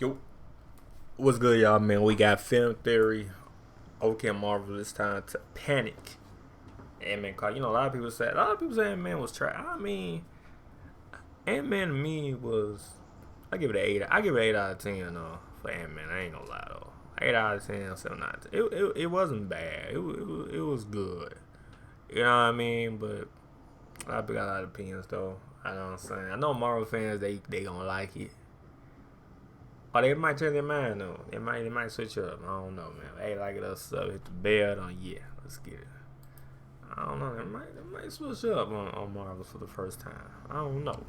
Yo, what's good, y'all, man? We got film theory. Okay, Marvel this time to panic. Ant-Man caught. You know, a lot of people say Ant-Man was trash. I mean, Ant-Man to me was. I give it an 8. I give it an 8 out of 10 for Ant-Man. I ain't gonna lie though. 8 out of 10, 7 out of 10. It wasn't bad. It was good. You know what I mean? But a lot of people got a lot of opinions though. I know what I'm saying. I know Marvel fans they gonna like it. Or they might change their mind though. They might switch up. I don't know, man. Hey, like it up, sub, hit the bell on. Yeah, let's get it. I don't know. They might switch up on Marvel for the first time. I don't know.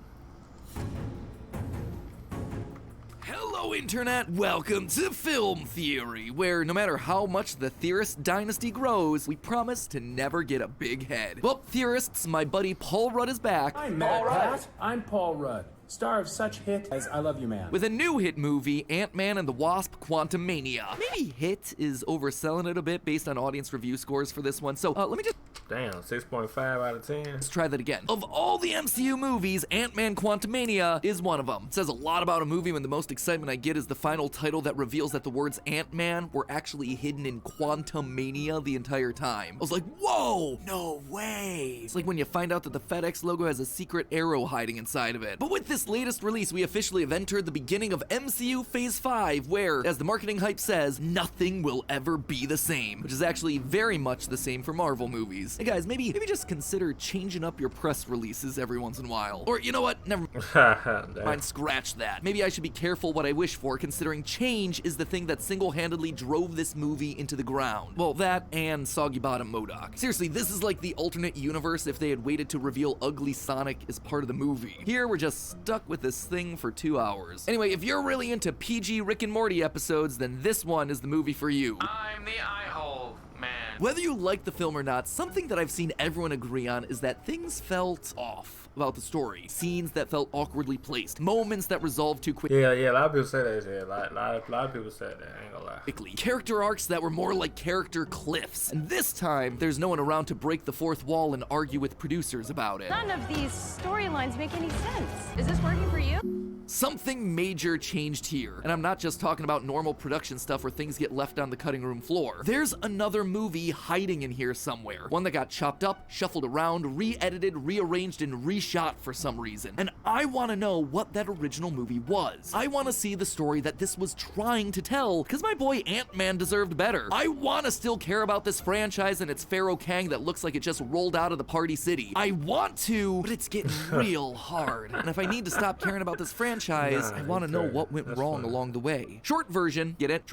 Hello Internet, welcome to Film Theory, where no matter how much the theorist dynasty grows, we promise to never get a big head. Well, theorists, my buddy Paul Rudd is back. I'm Matt Pat. I'm Paul Rudd, star of such hit as I Love You Man. With a new hit movie, Ant-Man and the Wasp: Quantumania. Maybe hit is overselling it a bit based on audience review scores for this one, so let me just... Damn, 6.5 out of 10. Let's try that again. Of all the MCU movies, Ant-Man Quantumania is one of them. It says a lot about a movie when the most excitement I get is the final title that reveals that the words Ant-Man were actually hidden in Quantumania the entire time. I was like, whoa, no way. It's like when you find out that the FedEx logo has a secret arrow hiding inside of it. But with this latest release, we officially have entered the beginning of MCU Phase 5, where, as the marketing hype says, nothing will ever be the same, which is actually very much the same for Marvel movies. Hey guys, maybe just consider changing up your press releases every once in a while. Or you know what? Never mind, scratch that. Maybe I should be careful what I wish for, considering change is the thing that single-handedly drove this movie into the ground. Well, that and Soggy Bottom MODOK. Seriously, this is like the alternate universe if they had waited to reveal Ugly Sonic as part of the movie. Here, we're just stuck with this thing for 2 hours. Anyway, if you're really into PG Rick and Morty episodes, then this one is the movie for you. I'm the eye-hole man. Whether you like the film or not, something that I've seen everyone agree on is that things felt off about the story. Scenes that felt awkwardly placed. Moments that resolved too quickly. Yeah, a lot of people say that shit. A lot of people said that. I ain't gonna lie. Character arcs that were more like character cliffs. And this time, there's no one around to break the fourth wall and argue with producers about it. None of these storylines make any sense. Is this working for you? Something major changed here, and I'm not just talking about normal production stuff where things get left on the cutting room floor. There's another movie hiding in here somewhere. One that got chopped up, shuffled around, re-edited, rearranged, and reshot for some reason. And I want to know what that original movie was. I want to see the story that this was trying to tell, because my boy Ant-Man deserved better. I want to still care about this franchise and its Pharaoh Kang that looks like it just rolled out of the Party City. I want to, but it's getting real hard. And if I need to stop caring about this franchise, I want to know what went wrong along the way. Short version, get it?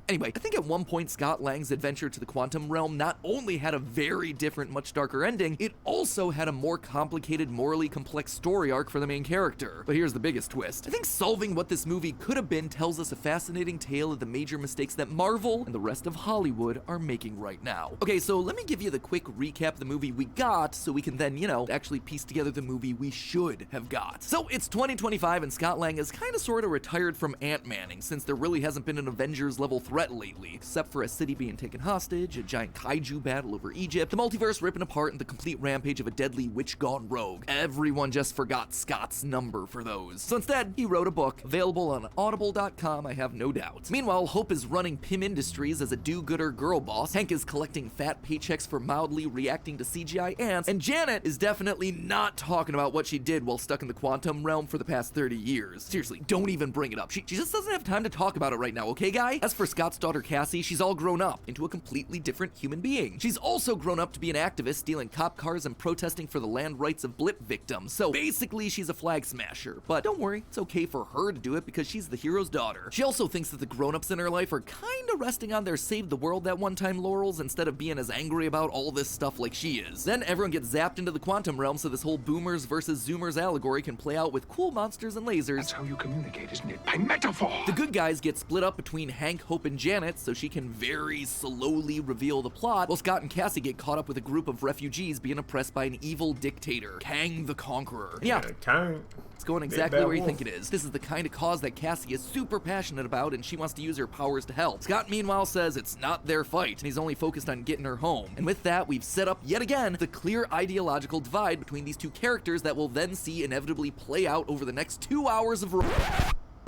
Anyway, I think at one point Scott Lang's adventure to the quantum realm not only had a very different, much darker ending, it also had a more complicated, morally complex story arc for the main character. But here's the biggest twist. I think solving what this movie could have been tells us a fascinating tale of the major mistakes that Marvel and the rest of Hollywood are making right now. Okay, so let me give you the quick recap of the movie we got so we can then, actually piece together the movie we should have got. So it's 2025 and Scott Lang is kinda sorta retired from Ant-Manning since there really hasn't been an Avengers level threat lately, except for a city being taken hostage, a giant kaiju battle over Egypt, the multiverse ripping apart, and the complete rampage of a deadly witch gone rogue. Everyone just forgot Scott's number for those. So instead, he wrote a book, available on audible.com, I have no doubt. Meanwhile, Hope is running Pym Industries as a do-gooder girl boss, Hank is collecting fat paychecks for mildly reacting to CGI ants, and Janet is definitely not talking about what she did while stuck in the quantum realm for the past 30 years. Seriously, don't even bring it up. She just doesn't have time to talk about it right now, okay, guy? As for Scott's daughter Cassie, she's all grown up into a completely different human being. She's also grown up to be an activist, stealing cop cars and protesting for the land rights of blip victims. So basically, she's a flag smasher. But don't worry, it's okay for her to do it because she's the hero's daughter. She also thinks that the grown-ups in her life are kinda resting on their save the world at one time laurels instead of being as angry about all this stuff like she is. Then everyone gets zapped into the quantum realm so this whole boomers versus zoomers allegory can play out with cool monsters and lasers. That's how you communicate, isn't it? By metaphor! The good guys get split up between Hank, Hope, and Janet so she can very slowly reveal the plot, while Scott and Cassie get caught up with a group of refugees being oppressed by an evil dictator, Kang the Conqueror. And yeah, Kang. it's going exactly where you think it is. This is the kind of cause that Cassie is super passionate about and she wants to use her powers to help. Scott meanwhile says it's not their fight and he's only focused on getting her home. And with that, we've set up yet again the clear ideological divide between these two characters that will then see inevitably play out over the next 2 hours of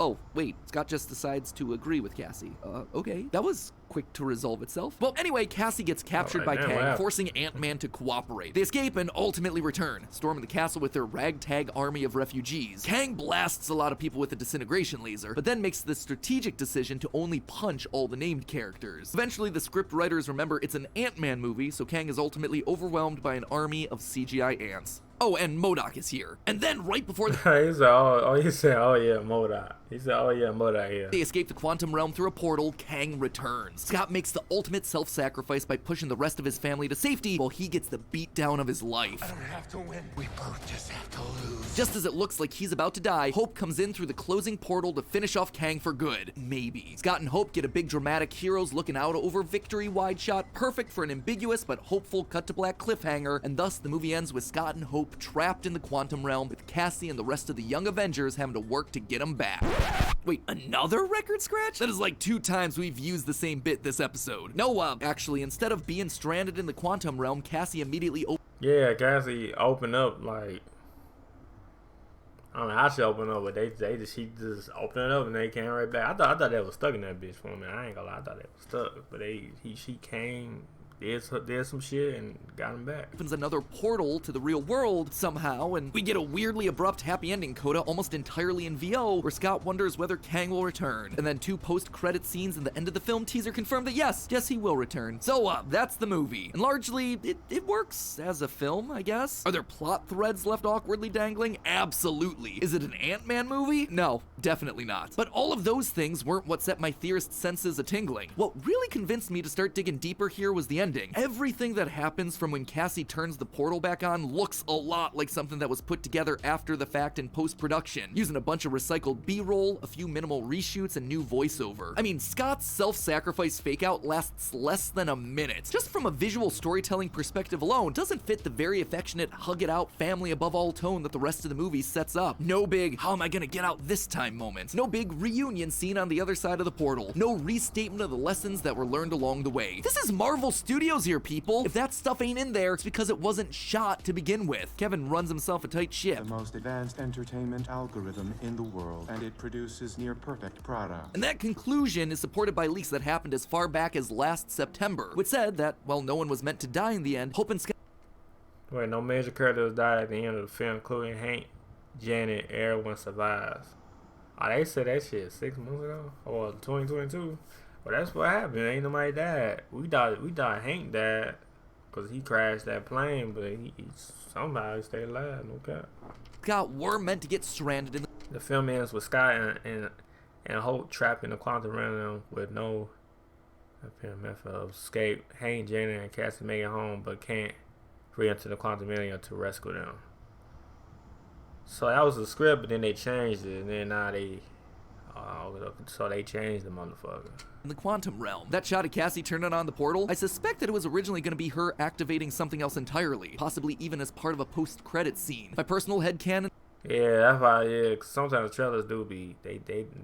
Oh, wait, Scott just decides to agree with Cassie. Okay. That was quick to resolve itself. Well, anyway, Cassie gets captured by Kang, forcing Ant-Man to cooperate. They escape and ultimately return, storming the castle with their ragtag army of refugees. Kang blasts a lot of people with a disintegration laser, but then makes the strategic decision to only punch all the named characters. Eventually, the script writers remember it's an Ant-Man movie, so Kang is ultimately overwhelmed by an army of CGI ants. Oh, and MODOK is here. And then right before he said, oh yeah, MODOK. He said, oh yeah, MODOK, yeah. They escape the quantum realm through a portal, Kang returns. Scott makes the ultimate self-sacrifice by pushing the rest of his family to safety while he gets the beatdown of his life. I don't have to win. We both just have to lose. Just as it looks like he's about to die, Hope comes in through the closing portal to finish off Kang for good. Maybe. Scott and Hope get a big dramatic heroes looking out over victory wide shot, perfect for an ambiguous but hopeful cut to black cliffhanger, and thus the movie ends with Scott and Hope trapped in the quantum realm with Cassie and the rest of the young Avengers having to work to get them back. Wait, another record scratch? That is like 2 times we've used the same bit this episode. No, actually, instead of being stranded in the quantum realm, Cassie immediately Yeah, Cassie opened up, like, I don't know how she opened up, but she just opened it up and they came right back. I thought they was stuck in that bitch for a minute. I ain't gonna lie, I thought they was stuck, but she came, did some shit and got him back. Opens another portal to the real world somehow, and we get a weirdly abrupt happy ending coda almost entirely in VO, where Scott wonders whether Kang will return. And then 2 post-credit scenes and the end of the film teaser confirm that yes, he will return. So, that's the movie. And largely, it works as a film, I guess. Are there plot threads left awkwardly dangling? Absolutely. Is it an Ant-Man movie? No, definitely not. But all of those things weren't what set my theorist senses a-tingling. What really convinced me to start digging deeper here was the ending. Everything that happens from when Cassie turns the portal back on looks a lot like something that was put together after the fact in post-production, using a bunch of recycled B-roll, a few minimal reshoots, and new voiceover. I mean, Scott's self-sacrifice fake-out lasts less than a minute. Just from a visual storytelling perspective alone, doesn't fit the very affectionate, hug-it-out, family-above-all tone that the rest of the movie sets up. No big, how am I gonna get out this time moment. No big reunion scene on the other side of the portal. No restatement of the lessons that were learned along the way. This is Marvel Studios here, people. If that stuff ain't in there, it's because it wasn't shot to begin with. Kevin runs himself a tight ship. The most advanced entertainment algorithm in the world, and it produces near perfect products. And that conclusion is supported by leaks that happened as far back as last September, which said that, while no one was meant to die in the end, Hope and Scott... Wait, no major characters died at the end of the film, including Hank, Janet, everyone survives. Oh, they said that shit 6 months ago? Or 2022? Well, that's what happened. Ain't nobody died. We thought Hank died because he crashed that plane, but he somehow he stayed alive. No cap. Scott were meant to get stranded in the film ends with Scott and Hope trapped in the quantum realm with no method of escape. Hank, Janet, and Cassie make it home, but can't re-enter the quantum realm to rescue them. So that was the script, but then they changed it, and then now so they changed the motherfucker. In the quantum realm. That shot of Cassie turning on the portal, I suspect that it was originally going to be her activating something else entirely, possibly even as part of a post-credit scene. My personal headcanon... Yeah, that's why, yeah, cause sometimes trailers do be, they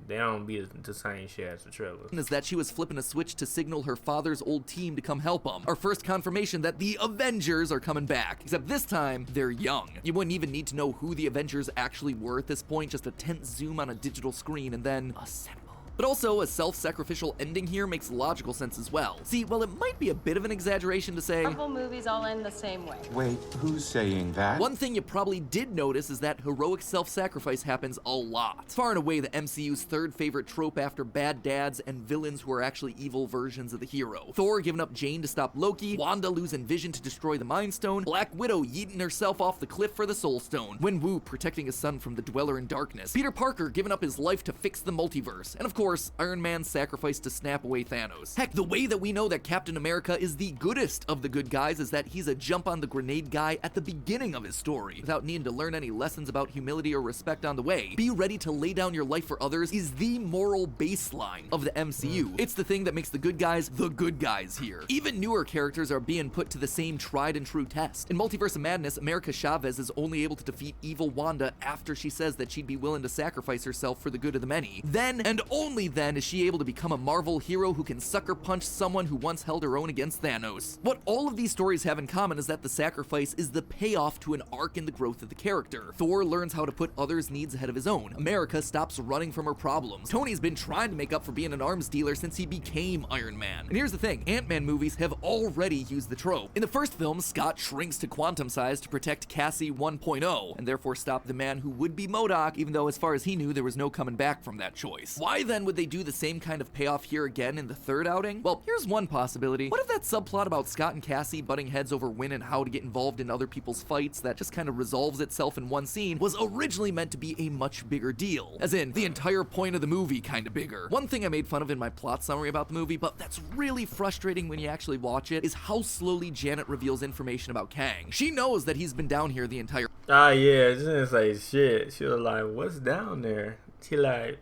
don't be the same shit as the trailers. ...is that she was flipping a switch to signal her father's old team to come help him. Our first confirmation that the Avengers are coming back. Except this time, they're young. You wouldn't even need to know who the Avengers actually were at this point, just a tense zoom on a digital screen and then assemble. But also, a self-sacrificial ending here makes logical sense as well. See, while it might be a bit of an exaggeration to say... Marvel movies all end the same way. Wait, who's saying that? One thing you probably did notice is that heroic self-sacrifice happens a lot. Far and away the MCU's third favorite trope after bad dads and villains who are actually evil versions of the hero. Thor giving up Jane to stop Loki, Wanda losing Vision to destroy the Mind Stone, Black Widow yeeting herself off the cliff for the Soul Stone, Wen-Wu protecting his son from the Dweller in Darkness, Peter Parker giving up his life to fix the multiverse, and of course, Iron Man's sacrifice to snap away Thanos. Heck, the way that we know that Captain America is the goodest of the good guys is that he's a jump on the grenade guy at the beginning of his story, without needing to learn any lessons about humility or respect on the way. Be ready to lay down your life for others is the moral baseline of the MCU. It's the thing that makes the good guys here. Even newer characters are being put to the same tried and true test. In Multiverse of Madness, America Chavez is only able to defeat evil Wanda after she says that she'd be willing to sacrifice herself for the good of the many. Then, and only Only then is she able to become a Marvel hero who can sucker punch someone who once held her own against Thanos. What all of these stories have in common is that the sacrifice is the payoff to an arc in the growth of the character. Thor learns how to put others' needs ahead of his own. America stops running from her problems. Tony's been trying to make up for being an arms dealer since he became Iron Man. And here's the thing, Ant-Man movies have already used the trope. In the first film, Scott shrinks to quantum size to protect Cassie 1.0, and therefore stop the man who would be MODOK, even though as far as he knew there was no coming back from that choice. Why then would they do the same kind of payoff here again in the third outing? Well, here's one possibility. What if that subplot about Scott and Cassie butting heads over when and how to get involved in other people's fights that just kind of resolves itself in one scene was originally meant to be a much bigger deal? As in, the entire point of the movie kind of bigger. One thing I made fun of in my plot summary about the movie, but that's really frustrating when you actually watch it, is how slowly Janet reveals information about Kang. She knows that he's been down here the entire— Ah, yeah, she didn't say shit. She was like, what's down there? She like,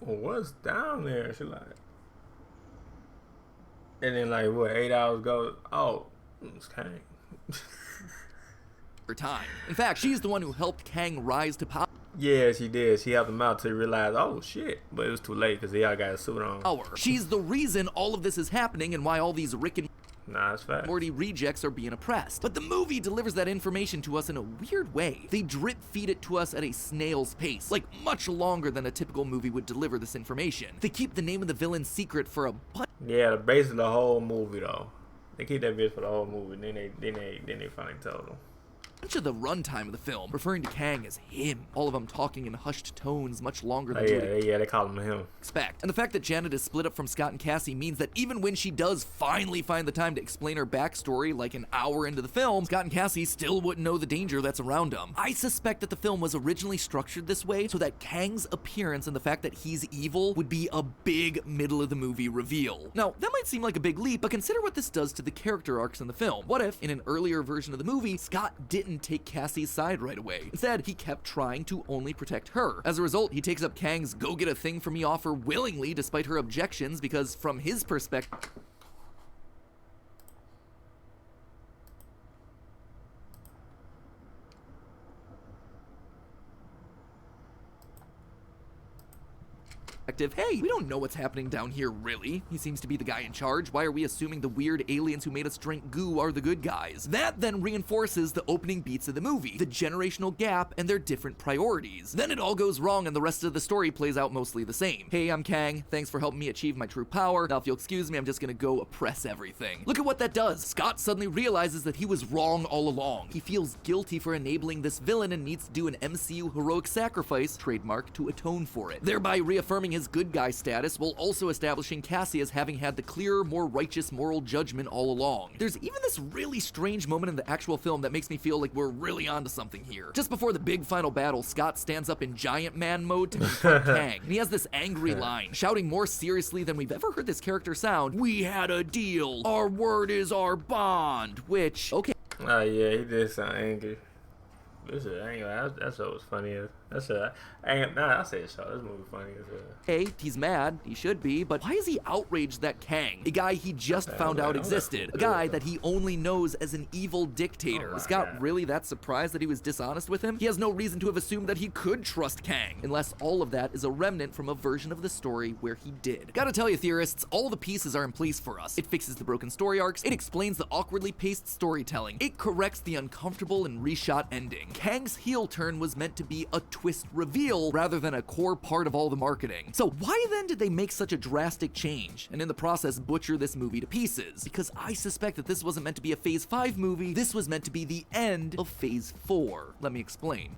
well, what's down there? She like, and then like, what, 8 hours go, oh, it's Kang. time. In fact, she's the one who helped Kang rise to power. Yeah, she did. She helped him out to realize, oh shit. But it was too late because he all got a suit on. She's the reason all of this is happening and why all these Rick and Nah, that's fact. Morty rejects are being oppressed. But the movie delivers that information to us in a weird way. They drip feed it to us at a snail's pace, like much longer than a typical movie would deliver this information. They keep the name of the villain secret for a yeah, the base of the whole movie though. They keep that bitch for the whole movie. Then they finally told them. Much of the runtime of the film, referring to Kang as him, all of them talking in hushed tones much longer than they call him him. Expect. And the fact that Janet is split up from Scott and Cassie means that even when she does finally find the time to explain her backstory like an hour into the film, Scott and Cassie still wouldn't know the danger that's around them. I suspect that the film was originally structured this way so that Kang's appearance and the fact that he's evil would be a big middle of the movie reveal. Now, that might seem like a big leap, but consider what this does to the character arcs in the film. What if, in an earlier version of the movie, Scott didn't take Cassie's side right away? Instead, he kept trying to only protect her. As a result, he takes up Kang's go get a thing for me offer willingly despite her objections because from his perspective, hey, we don't know what's happening down here, really. He seems to be the guy in charge. Why are we assuming the weird aliens who made us drink goo are the good guys? That then reinforces the opening beats of the movie, the generational gap and their different priorities. Then it all goes wrong and the rest of the story plays out mostly the same. Hey, I'm Kang. Thanks for helping me achieve my true power. Now, if you'll excuse me, I'm just gonna go oppress everything. Look at what that does. Scott suddenly realizes that he was wrong all along. He feels guilty for enabling this villain and needs to do an MCU heroic sacrifice, trademark, to atone for it, thereby reaffirming his good guy status while also establishing Cassie as having had the clearer, more righteous moral judgment all along. There's even this really strange moment in the actual film that makes me feel like we're really onto something here. Just before the big final battle, Scott stands up in giant man mode to confront Kang, and he has this angry line, shouting more seriously than we've ever heard this character sound, "We had a deal. Our word is our bond," which, okay. Oh yeah, he did sound angry. This is that show was funny as I said show. This movie funny as hell. Hey, he's mad. He should be, but why is he outraged that Kang, a guy he just found out existed, a guy that he only knows as an evil dictator? Is Scott really that surprised that he was dishonest with him? He has no reason to have assumed that he could trust Kang, unless all of that is a remnant from a version of the story where he did. Gotta tell you, theorists, all the pieces are in place for us. It fixes the broken story arcs, it explains the awkwardly paced storytelling, it corrects the uncomfortable and reshot ending. Kang's heel turn was meant to be a twist reveal rather than a core part of all the marketing. So why then did they make such a drastic change and in the process butcher this movie to pieces? Because I suspect that this wasn't meant to be a Phase 5 movie, this was meant to be the end of Phase 4. Let me explain.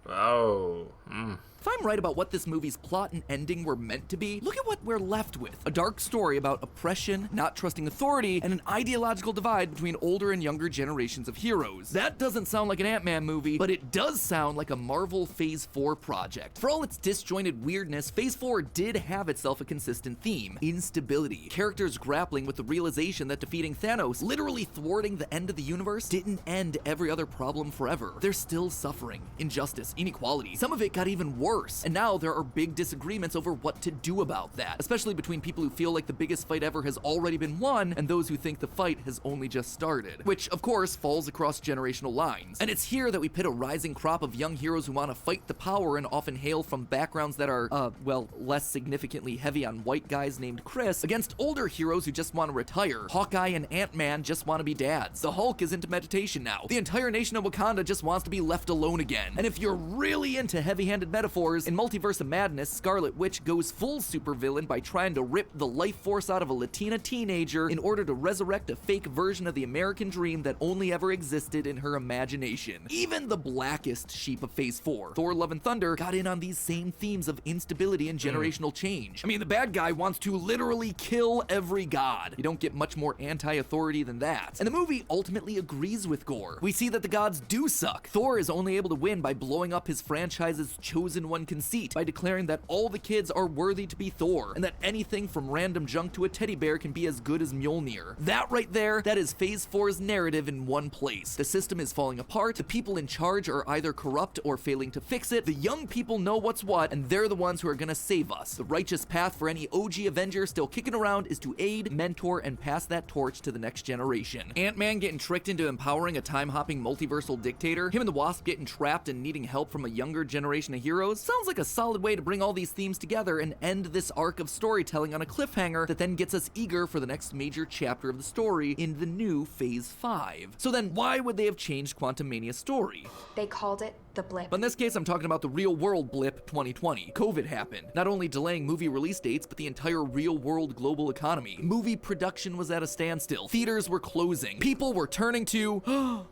Oh. If I'm right about what this movie's plot and ending were meant to be, look at what we're left with. A dark story about oppression, not trusting authority, and an ideological divide between older and younger generations of heroes. That doesn't sound like an Ant-Man movie, but it does sound like a Marvel Phase 4 project. For all its disjointed weirdness, Phase 4 did have itself a consistent theme: instability. Characters grappling with the realization that defeating Thanos, literally thwarting the end of the universe, didn't end every other problem forever. They're still suffering. Injustice, inequality. Some of it got even worse, and now there are big disagreements over what to do about that, especially between people who feel like the biggest fight ever has already been won and those who think the fight has only just started, which of course falls across generational lines. And it's here that we pit a rising crop of young heroes who want to fight the power and often hail from backgrounds that are, well, less significantly heavy on white guys named Chris, against older heroes who just want to retire. Hawkeye and Ant-Man just want to be dads. The Hulk is into meditation now. The entire nation of Wakanda just wants to be left alone again. And if you're really into heavy-handed metaphors, in Multiverse of Madness, Scarlet Witch goes full supervillain by trying to rip the life force out of a Latina teenager in order to resurrect a fake version of the American dream that only ever existed in her imagination. Even the blackest sheep of Phase 4, Thor Love and Thunder, got in on these same themes of instability and generational change. I mean, the bad guy wants to literally kill every god. You don't get much more anti-authority than that. And the movie ultimately agrees with Gore. We see that the gods do suck. Thor is only able to win by blowing up his franchise's chosen one conceit, by declaring that all the kids are worthy to be Thor, and that anything from random junk to a teddy bear can be as good as Mjolnir. That right there, that is Phase 4's narrative in one place. The system is falling apart, the people in charge are either corrupt or failing to fix it, the young people know what's what, and they're the ones who are gonna save us. The righteous path for any OG Avenger still kicking around is to aid, mentor, and pass that torch to the next generation. Ant-Man getting tricked into empowering a time-hopping multiversal dictator, him and the Wasp getting trapped and needing help from a younger generation of heroes, sounds like a solid way to bring all these themes together and end this arc of storytelling on a cliffhanger that then gets us eager for the next major chapter of the story in the new Phase 5. So then why would they have changed Quantumania's story? They called it the blip. But in this case, I'm talking about the real-world blip 2020. COVID happened, not only delaying movie release dates, but the entire real-world global economy. Movie production was at a standstill. Theaters were closing. People were turning to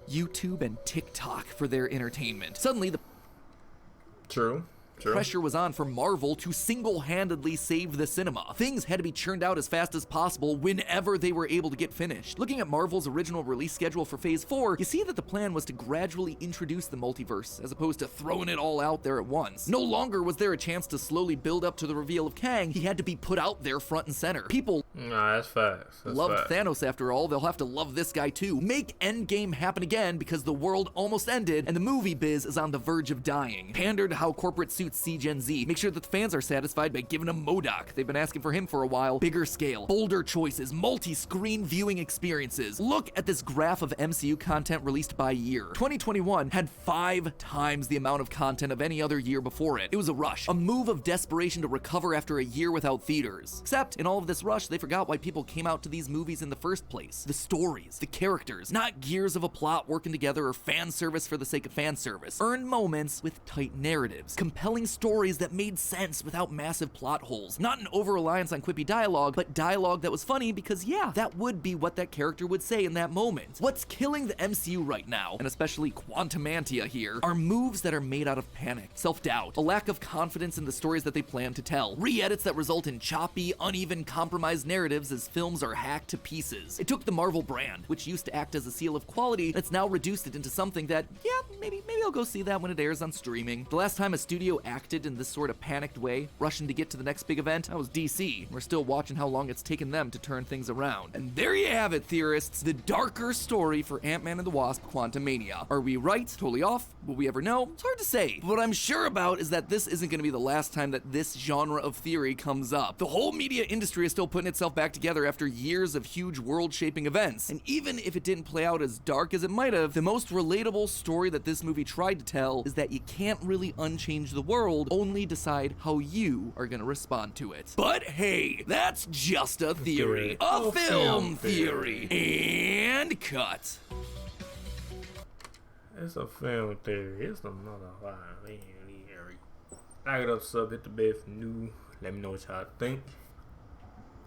YouTube and TikTok for their entertainment. Suddenly, the True. pressure was on for Marvel to single-handedly save the cinema. Things had to be churned out as fast as possible whenever they were able to get finished. Looking at Marvel's original release schedule for Phase 4, you see that the plan was to gradually introduce the multiverse, as opposed to throwing it all out there at once. No longer was there a chance to slowly build up to the reveal of Kang, he had to be put out there front and center. People Nah, that's facts. loved Thanos after all, they'll have to love this guy too. Make Endgame happen again because the world almost ended and the movie biz is on the verge of dying. Pander to how corporate suits see Gen Z. Make sure that the fans are satisfied by giving them MODOK. They've been asking for him for a while. Bigger scale, bolder choices, multi-screen viewing experiences. Look at this graph of MCU content released by year. 2021 had 5 times the amount of content of any other year before it. It was a rush, a move of desperation to recover after a year without theaters. Except, in all of this rush, they forgot why people came out to these movies in the first place. The stories, the characters, not gears of a plot working together or fan service for the sake of fan service. Earned moments with tight narratives. Compelling stories that made sense without massive plot holes. Not an over-reliance on quippy dialogue, but dialogue that was funny because, yeah, that would be what that character would say in that moment. What's killing the MCU right now, and especially Quantumania here, are moves that are made out of panic, self-doubt, a lack of confidence in the stories that they plan to tell, re-edits that result in choppy, uneven, compromised narratives as films are hacked to pieces. It took the Marvel brand, which used to act as a seal of quality, and it's now reduced it into something that, yeah, maybe I'll go see that when it airs on streaming. The last time a studio acted in this sort of panicked way, rushing to get to the next big event, that was DC. We're still watching how long it's taken them to turn things around. And there you have it, theorists, the darker story for Ant-Man and the Wasp: Quantumania. Are we right? Totally off? Will we ever know? It's hard to say. But what I'm sure about is that this isn't going to be the last time that this genre of theory comes up. The whole media industry is still putting itself back together after years of huge world-shaping events. And even if it didn't play out as dark as it might have, the most relatable story that this movie tried to tell is that you can't really unchange the world, only decide how you are gonna respond to it. But hey, that's just a theory. A film theory. And cut. It's a film theory. It's another theory. Like it up, sub, hit the bed for new. Let me know what y'all think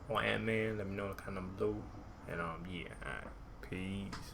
on Ant-Man. Let me know the kind of below. And yeah, alright. Peace.